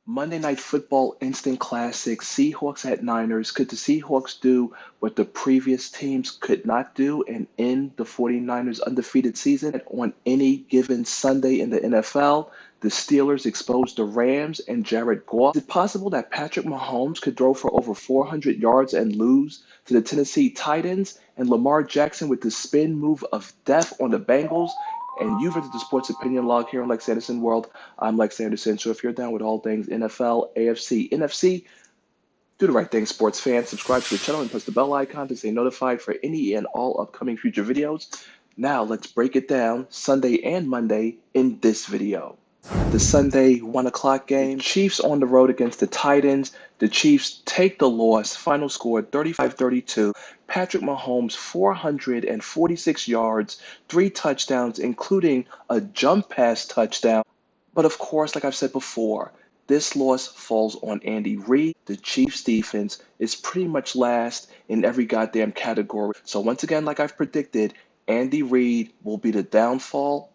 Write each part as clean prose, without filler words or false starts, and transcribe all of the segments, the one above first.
Monday Night Football Instant Classic, Seahawks at Niners. Could the Seahawks do what the previous teams could not do and end the 49ers' undefeated season? On any given Sunday in the NFL, the Steelers exposed the Rams and Jared Goff. Is it possible that Patrick Mahomes could throw for over 400 yards and lose to the Tennessee Titans? And Lamar Jackson with the spin move of death on the Bengals? And you've entered the Sports Opinion Log here on LexAnderson World. I'm LexAnderson. So if you're down with all things NFL, AFC, NFC, do the right thing, sports fans. Subscribe to the channel and press the bell icon to stay notified for any and all upcoming future videos. Now let's break it down Sunday and Monday in this video. The Sunday 1 o'clock game, Chiefs on the road against the Titans. The Chiefs take the loss. Final score 35-32. Patrick Mahomes 446 yards, 3 touchdowns, including a jump pass touchdown. But of course, like I've said before, this loss falls on Andy Reid. The Chiefs defense is pretty much last in every goddamn category. So once again, like I've predicted, Andy Reid will be the downfall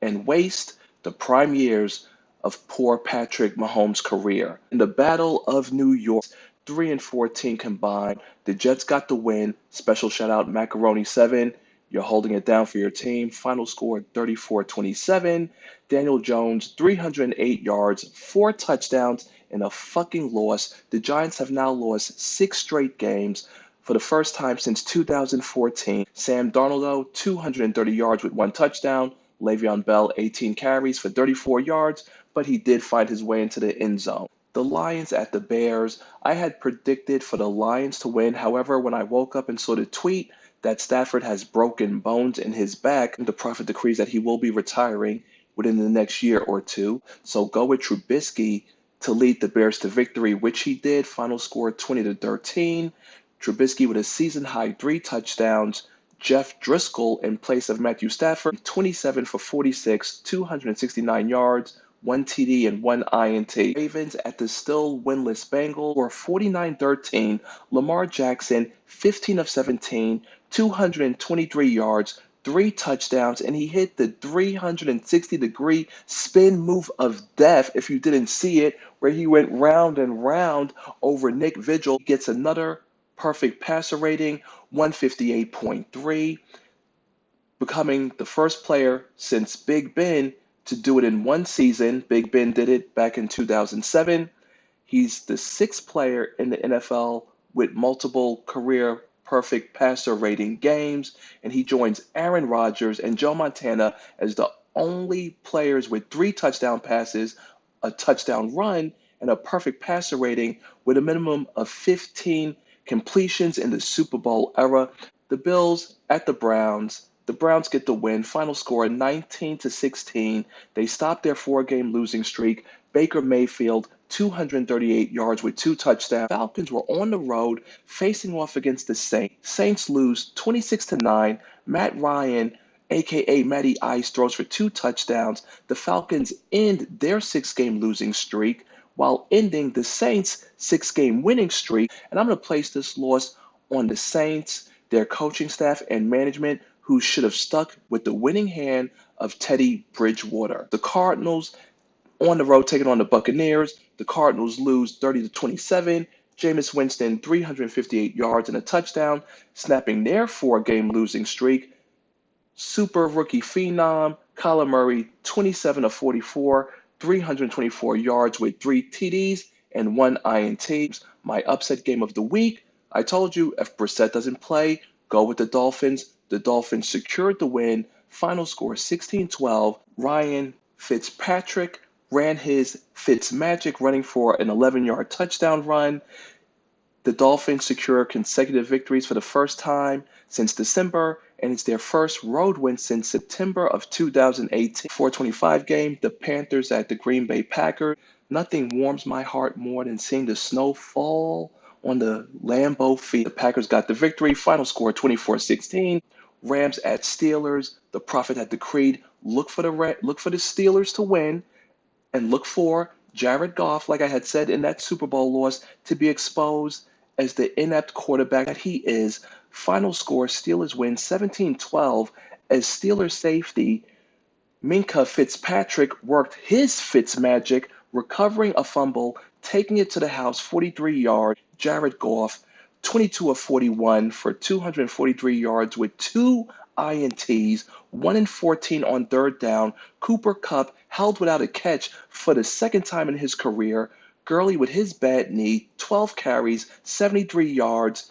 and waste the prime years of poor Patrick Mahomes' career. In the Battle of New York, 3-14 combined, the Jets got the win. Special shout out Macaroni 7. You're holding it down for your team. Final score 34-27. Daniel Jones, 308 yards, 4 touchdowns, and a fucking loss. The Giants have now lost 6 straight games for the first time since 2014. Sam Darnold, though, 230 yards with 1 touchdown. Le'Veon Bell, 18 carries for 34 yards, but he did find his way into the end zone. The Lions at the Bears. I had predicted for the Lions to win. However, when I woke up and saw the tweet that Stafford has broken bones in his back, the prophet decrees that he will be retiring within the next year or two. So go with Trubisky to lead the Bears to victory, which he did. Final score 20-13. Trubisky with a season-high 3 touchdowns. Jeff Driscoll in place of Matthew Stafford, 27 for 46, 269 yards, 1 TD and 1 INT. Ravens at the still winless Bengals for 49-13. Lamar Jackson, 15 of 17, 223 yards, 3 touchdowns, and he hit the 360-degree spin move of death, if you didn't see it, where he went round and round over Nick Vigil. He gets another perfect passer rating, 158.3, becoming the first player since Big Ben to do it in one season. Big Ben did it back in 2007. He's the 6th player in the NFL with multiple career perfect passer rating games, and he joins Aaron Rodgers and Joe Montana as the only players with 3 touchdown passes, a touchdown run, and a perfect passer rating with a minimum of 15 completions in the Super Bowl era. The Bills at the Browns. The Browns get the win. Final score 19-16. They stopped their 4-game losing streak. Baker Mayfield, 238 yards with 2 touchdowns. Falcons were on the road facing off against the Saints. Saints lose 26-9. Matt Ryan, aka Matty Ice, throws for 2 touchdowns. The Falcons end their 6-game losing streak while ending the Saints' 6-game winning streak. And I'm going to place this loss on the Saints, their coaching staff, and management, who should have stuck with the winning hand of Teddy Bridgewater. The Cardinals on the road taking on the Buccaneers. The Cardinals lose 30-27. Jameis Winston, 358 yards and a touchdown, snapping their 4-game losing streak. Super rookie phenom Kyler Murray, 27 of 44, 324 yards with 3 TDs and 1 INT. My upset game of the week. I told you if Brissett doesn't play, go with the Dolphins. The Dolphins secured the win. Final score 16-12. Ryan Fitzpatrick ran his Fitzmagic, running for an 11-yard touchdown run. The Dolphins secure consecutive victories for the first time since December, and it's their first road win since September of 2018. 425 game, the Panthers at the Green Bay Packers. Nothing warms my heart more than seeing the snow fall on the Lambeau Field. The Packers got the victory. Final score 24-16. Rams at Steelers. The prophet had decreed, look for the Steelers to win, and look for Jared Goff, like I had said in that Super Bowl loss, to be exposed as the inept quarterback that he is. Final score, Steelers win 17-12 as Steelers safety Minkah Fitzpatrick worked his Fitzmagic, recovering a fumble, taking it to the house, 43 yards. Jared Goff, 22 of 41 for 243 yards with two INTs, 1 and 14 on third down. Cooper Kupp held without a catch for the second time in his career. Gurley with his bad knee, 12 carries, 73 yards.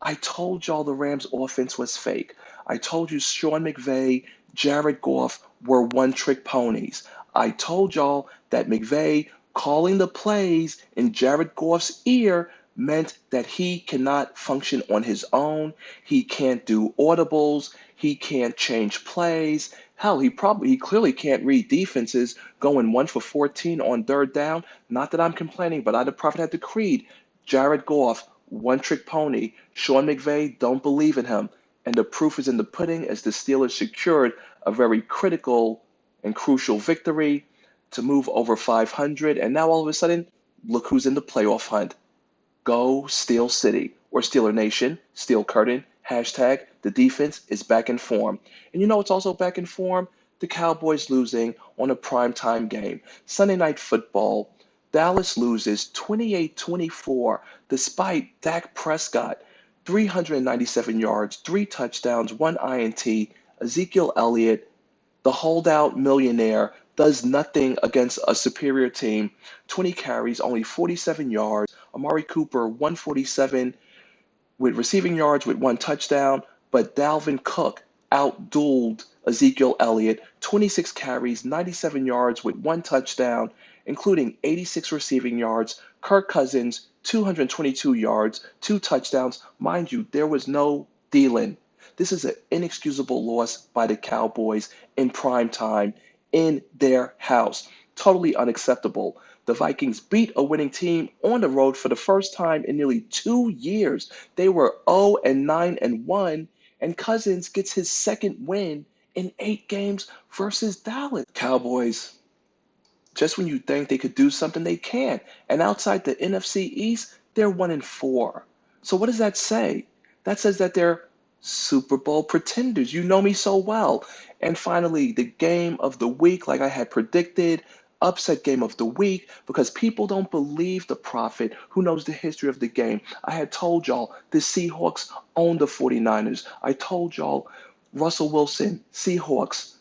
I told y'all the Rams offense was fake. I told you Sean McVay, Jared Goff were one-trick ponies. I told y'all that McVay calling the plays in Jared Goff's ear meant that he cannot function on his own. He can't do audibles. He can't change plays. Hell, he clearly can't read defenses going 1 for 14 on third down. Not that I'm complaining, but I, the prophet, had decreed Jared Goff, one trick pony. Sean McVay, don't believe in him. And the proof is in the pudding as the Steelers secured a very critical and crucial victory to move over 500. And now all of a sudden, look who's in the playoff hunt. Go Steel City or Steeler Nation, Steel Curtain, hashtag the defense is back in form. And you know what's also back in form? The Cowboys losing on a primetime game. Sunday Night Football. Dallas loses 28-24 despite Dak Prescott, 397 yards, 3 touchdowns, 1 INT. Ezekiel Elliott, the holdout millionaire, does nothing against a superior team. 20 carries, only 47 yards. Amari Cooper, 147 with receiving yards with 1 touchdown. But Dalvin Cook outdueled Ezekiel Elliott, 26 carries, 97 yards with 1 touchdown, including 86 receiving yards. Kirk Cousins, 222 yards, 2 touchdowns. Mind you, there was no Thielen. This is an inexcusable loss by the Cowboys in prime time in their house. Totally unacceptable. The Vikings beat a winning team on the road for the first time in nearly 2 years. They were 0-9-1, and Cousins gets his second win in 8 games versus Dallas. Cowboys, just when you think they could do something, they can't. And outside the NFC East, they're 1-4. So what does that say? That says that they're Super Bowl pretenders. You know me so well. And finally, the game of the week, like I had predicted, upset game of the week, because people don't believe the prophet who knows the history of the game. I had told y'all the Seahawks own the 49ers. I told y'all Russell Wilson, Seahawks,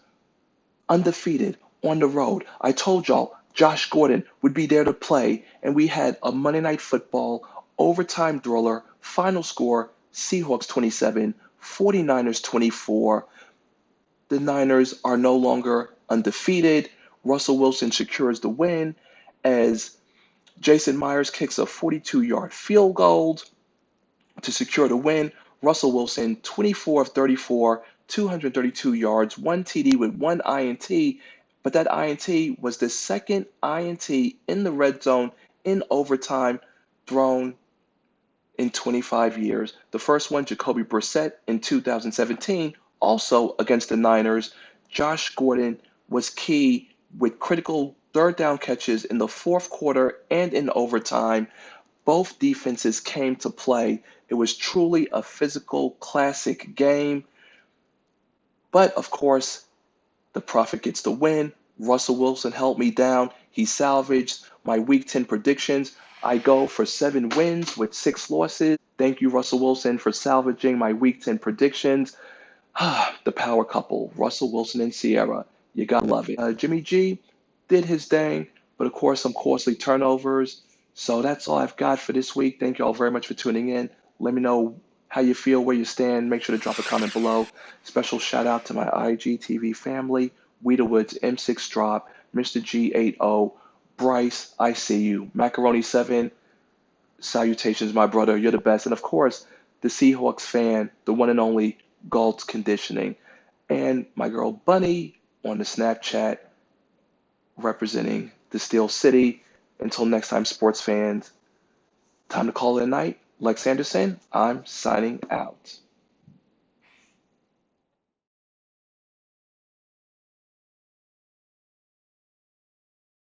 undefeated on the road. I told y'all Josh Gordon would be there to play, and we had a Monday Night Football overtime thriller. Final score, Seahawks 27, 49ers 24. The Niners are no longer undefeated. Russell Wilson secures the win as Jason Myers kicks a 42-yard field goal to secure the win. Russell Wilson, 24 of 34, 232 yards, 1 TD with 1 INT, but that INT was the second INT in the red zone in overtime thrown in 25 years. The first one, Jacoby Brissett in 2017, also against the Niners. Josh Gordon was key with critical third down catches in the fourth quarter and in overtime. Both defenses came to play. It was truly a physical, classic game. But of course, the prophet gets the win. Russell Wilson held me down. He salvaged my Week 10 predictions. I go for 7 wins with 6 losses. Thank you, Russell Wilson, for salvaging my Week 10 predictions. The power couple, Russell Wilson and Sierra. You gotta love it. Jimmy G did his thing, but of course, some costly turnovers. So that's all I've got for this week. Thank you all very much for tuning in. Let me know how you feel, where you stand. Make sure to drop a comment below. Special shout out to my IGTV family, Weederwoods, M6 Drop, Mr. G80, Bryce, I see you, Macaroni7, salutations, my brother, you're the best. And of course, the Seahawks fan, the one and only Galt's Conditioning, and my girl Bunny on the Snapchat representing the Steel City. Until next time, sports fans, time to call it a night. LexAnderson, I'm signing out.